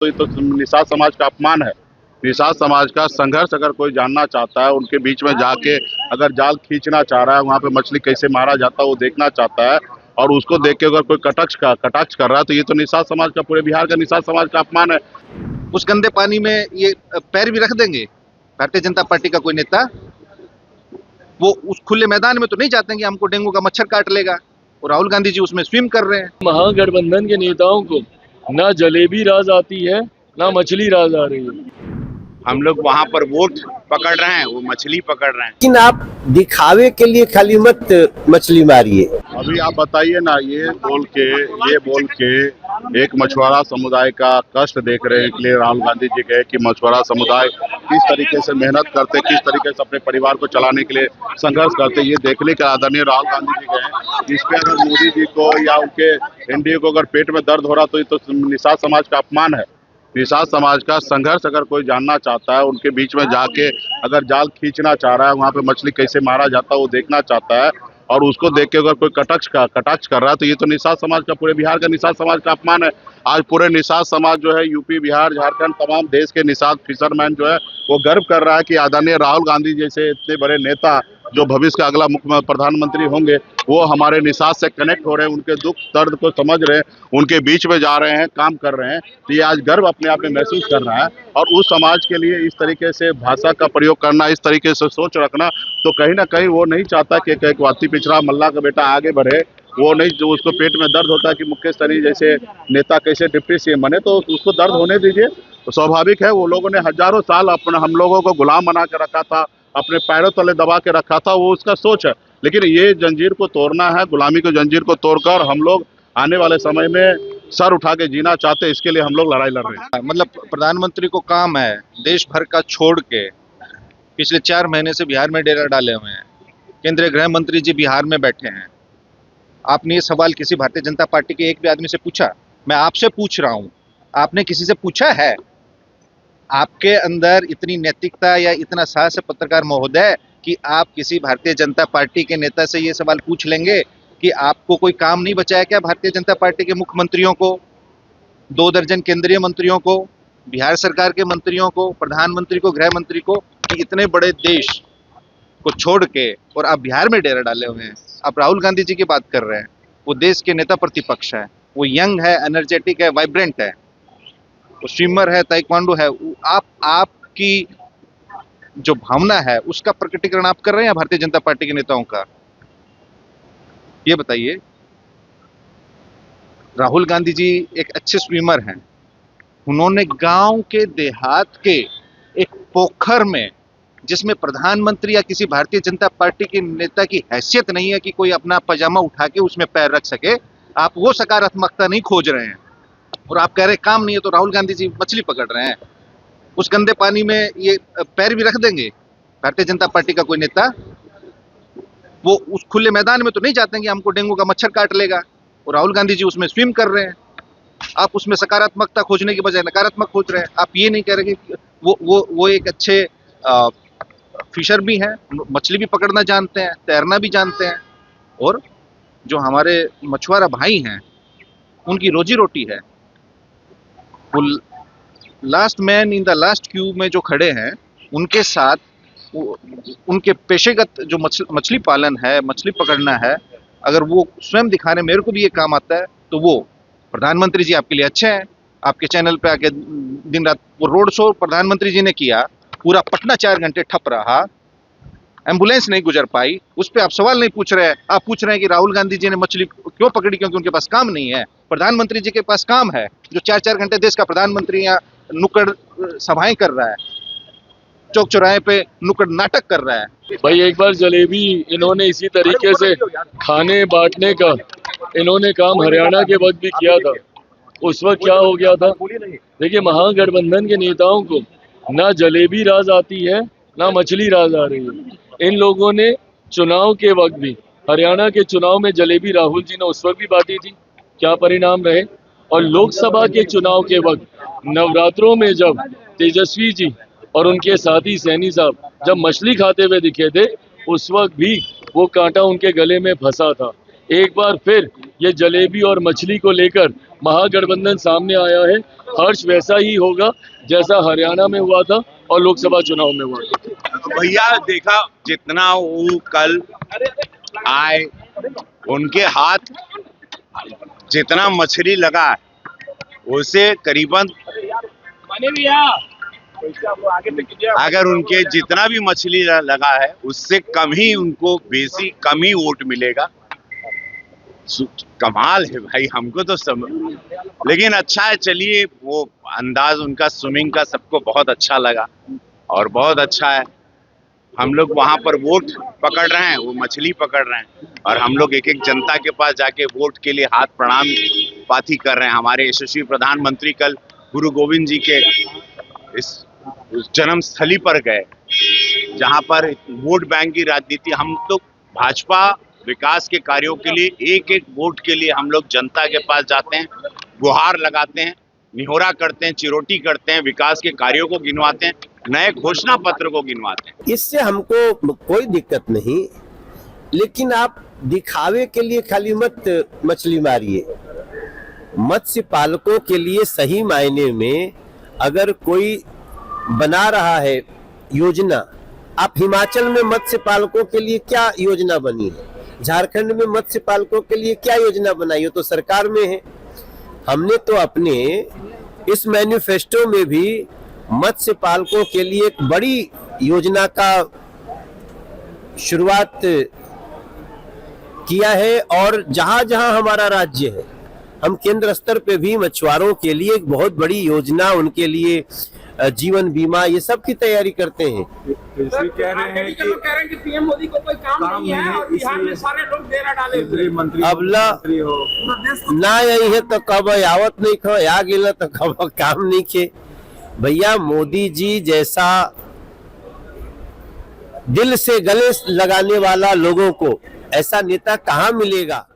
तो ये तो निषाद समाज का अपमान है। निषाद समाज का संघर्ष अगर कोई जानना चाहता है, उनके बीच में जाके अगर जाल खींचना चाह रहा है, वहाँ पे मछली कैसे मारा जाता है वो देखना चाहता है, और उसको देख के अगर कोई कटाक्ष कर रहा है, तो ये तो निषाद समाज का, पूरे बिहार का निषाद समाज का अपमान है। उस गंदे पानी में ये पैर भी रख देंगे भारतीय जनता पार्टी का कोई नेता? वो उस खुले मैदान में तो नहीं जाते हैं कि हमको डेंगू का मच्छर काट लेगा, और राहुल गांधी जी उसमें स्विम कर रहे हैं। महागठबंधन के नेताओं को ना जलेबी राज आती है, ना मछली राज आ रही है। हम लोग वहाँ पर वोट पकड़ रहे हैं, वो मछली पकड़ रहे हैं। लेकिन आप दिखावे के लिए खाली मत मछली मारिए। अभी आप बताइए ना, ये बोल के एक मछुआरा समुदाय का कष्ट देख रहे हैं, इसलिए राहुल गांधी जी कहे कि मछुआरा समुदाय किस तरीके से मेहनत करते, किस तरीके से अपने परिवार को चलाने के लिए संघर्ष करते, ये देखने के आदरणीय राहुल गांधी जी गए। इस पे अगर मोदी जी को या उनके एनडीए को अगर पेट में दर्द हो रहा, तो ये तो निषाद समाज का अपमान है। निषाद समाज का संघर्ष अगर कोई जानना चाहता है, उनके बीच में जाके अगर जाल खींचना चाह रहा है, वहाँ पे मछली कैसे मारा जाता है वो देखना चाहता है, और उसको देख के अगर कोई कटाक्ष कर रहा है, तो ये तो निषाद समाज का, पूरे बिहार का निषाद समाज का अपमान है। आज पूरे निषाद समाज जो है, यूपी, बिहार, झारखंड, तमाम देश के निषाद फिशरमैन जो है वो गर्व कर रहा है कि आदरणीय राहुल गांधी जैसे इतने बड़े नेता जो भविष्य का अगला मुख्य प्रधानमंत्री होंगे, वो हमारे निषाद से कनेक्ट हो रहे हैं, उनके दुख दर्द को समझ रहे हैं, उनके बीच में जा रहे हैं, काम कर रहे हैं। तो ये आज गर्व अपने आप में महसूस कर रहा है। और उस समाज के लिए इस तरीके से भाषा का प्रयोग करना, इस तरीके से सोच रखना, तो कहीं ना कहीं वो नहीं चाहता कि एक वाती पिछड़ा मल्ला का बेटा आगे बढ़े। वो नहीं, जो उसको पेट में दर्द होता है कि मुकेश सहनी जैसे नेता कैसे डिप्टी सीएम बने, तो उसको दर्द होने दीजिए। तो स्वाभाविक है, वो लोगों ने हजारों साल अपने हम लोगों को गुलाम बना के रखा था, अपने पैरों तले दबा के रखा था, वो उसका सोच है। लेकिन ये जंजीर को तोड़ना है, गुलामी की जंजीर को तोड़कर हम लोग आने वाले समय में सर उठा के जीना चाहते हैं। इसके लिए हम लोग लड़ाई लड़ रहे हैं। मतलब प्रधानमंत्री को काम है देश भर का छोड़ के पिछले 4 महीने से बिहार में डेरा डाले हुए हैं। केंद्रीय गृह मंत्री जी बिहार में बैठे हैं। आपने ये सवाल किसी भारतीय जनता पार्टी के एक भी आदमी से पूछा? मैं आपसे पूछ रहा हूँ, आपने किसी से पूछा है? आपके अंदर इतनी नैतिकता या इतना साहस है पत्रकार महोदय कि आप किसी भारतीय जनता पार्टी के नेता से ये सवाल पूछ लेंगे कि आपको कोई काम नहीं बचा है क्या? भारतीय जनता पार्टी के मुख्यमंत्रियों को, 2 दर्जन केंद्रीय मंत्रियों को, बिहार सरकार के मंत्रियों को, प्रधानमंत्री को, गृह मंत्री को, कि इतने बड़े देश को छोड़ के और आप बिहार में डेरा डाले हुए हैं। आप राहुल गांधी जी की बात कर रहे हैं, वो देश के नेता प्रतिपक्ष है, वो यंग है, एनर्जेटिक है, वाइब्रेंट है, वो स्विमर है, ताइक्वांडो है। आपकी जो भावना है उसका प्रकटीकरण आप कर रहे हैं भारतीय जनता पार्टी के नेताओं का? ये बताइए। राहुल गांधी जी एक अच्छे स्विमर हैं। उन्होंने गांव के देहात के एक पोखर में, जिसमें प्रधानमंत्री या किसी भारतीय जनता पार्टी के नेता की हैसियत नहीं है कि कोई अपना पजामा उठा के उसमें पैर रख सके, आप वो सकारात्मकता नहीं खोज रहे हैं, और आप कह रहे काम नहीं है तो राहुल गांधी जी मछली पकड़ रहे हैं। उस गंदे पानी में ये पैर भी रख देंगे भारतीय जनता पार्टी का कोई नेता? वो उस खुले मैदान में तो नहीं जाते हैं कि हमको डेंगू का मच्छर काट लेगा, और राहुल गांधी जी उसमें स्विम कर रहे हैं। आप उसमें सकारात्मकता खोजने की बजाय नकारात्मक खोज रहे हैं। आप ये नहीं कह रहे कि वो एक अच्छे फिशर भी हैं, मछली भी पकड़ना जानते हैं, तैरना भी जानते हैं, और जो हमारे मछुआरा भाई हैं उनकी रोजी रोटी है। वो last man in the last Q में जो खड़े हैं, उनके साथ उनके पेशेगत जो मछली पालन है, मछली पकड़ना है, अगर वो स्वयं दिखा रहे मेरे को भी ये काम आता है, तो वो प्रधानमंत्री जी आपके लिए अच्छे हैं। आपके चैनल पे आके दिन रात वो रोड शो प्रधानमंत्री जी ने किया, पूरा पटना 4 घंटे ठप रहा, एम्बुलेंस नहीं गुजर पाई, उस पर आप सवाल नहीं पूछ रहे हैं। आप पूछ रहे हैं कि राहुल गांधी जी ने मछली क्यों पकड़ी, क्योंकि उनके पास काम नहीं है। प्रधानमंत्री जी के पास काम है। जो 4-4 घंटे देश का प्रधानमंत्री यहाँ नुक्कड़ सभाएं कर रहा है, चौक चौराहे पे नुक्कड़ नाटक कर रहा है। भाई एक बार जलेबी इन्होंने इसी तरीके से खाने बांटने का इन्होंने काम हरियाणा के वक्त भी किया था। उस वक्त क्या हो गया था? देखिए, महागठबंधन के नेताओं को ना जलेबी राज आती है, ना मछली राज आ रही है। इन लोगों ने चुनाव के वक्त भी, हरियाणा के चुनाव में जलेबी राहुल जी ने उस वक्त भी बांटी थी, क्या परिणाम रहे? और लोकसभा के चुनाव के वक्त नवरात्रों में जब तेजस्वी जी और उनके साथी सैनी साहब जब मछली खाते हुए दिखे थे, उस वक्त भी वो कांटा उनके गले में फंसा था। एक बार फिर ये जलेबी और मछली को लेकर महागठबंधन सामने आया है हर्ष वैसा ही होगा जैसा हरियाणा में हुआ था और लोकसभा चुनाव में हुआ था। भैया देखा जितना वो कल आए, उनके हाथ जितना मछली लगा है उसे करीबन, अगर उनके जितना भी मछली लगा है उससे कम ही उनको बेसी कम ही वोट मिलेगा। कमाल है भाई, हमको तो लेकिन अच्छा है। चलिए, वो अंदाज उनका स्विमिंग का सबको बहुत अच्छा लगा और बहुत अच्छा है। हम लोग वहां पर वोट पकड़ रहे हैं, वो मछली पकड़ रहे हैं, और हम लोग एक एक जनता के पास जाके वोट के लिए हाथ प्रणाम पाती कर रहे हैं। हमारे यशस्वी प्रधानमंत्री कल गुरु गोविंद जी के इस जन्म स्थली पर गए, जहां पर वोट बैंक की राजनीति, हम लोग भाजपा विकास के कार्यों के लिए एक एक वोट के लिए हम लोग जनता के पास जाते हैं, गुहार लगाते हैं, निहोरा करते हैं, चिरोटी करते हैं, विकास के कार्यों को गिनवाते हैं, नए घोषणा पत्र को गिनवाते हैं। इससे हमको कोई दिक्कत नहीं, लेकिन आप दिखावे के लिए खाली मत मछली मारिए। मत्स्य पालकों के लिए सही मायने में अगर कोई बना रहा है योजना, आप हिमाचल में मत्स्य पालकों के लिए क्या योजना बनी है, झारखंड में मत्स्य पालकों के लिए क्या योजना बनाई हो, तो सरकार में है। हमने तो अपने इस मैनिफेस्टो में भी मत्स्य पालकों के लिए एक बड़ी योजना का शुरुआत किया है, और जहां जहां हमारा राज्य है हम केंद्र स्तर पे भी मछुआरों के लिए एक बहुत बड़ी योजना, उनके लिए जीवन बीमा, ये सब की तैयारी करते हैं। कह रहे हैं कि पीएम मोदी को कोई काम नहीं है और बिहार में सारे लोग डेरा डाले हुए। अब ना यही है तो कब आवत नहीं खो, आ गिला तो कब काम नहीं खे। भैया मोदी जी जैसा दिल से गले लगाने वाला लोगों को ऐसा नेता कहाँ मिलेगा।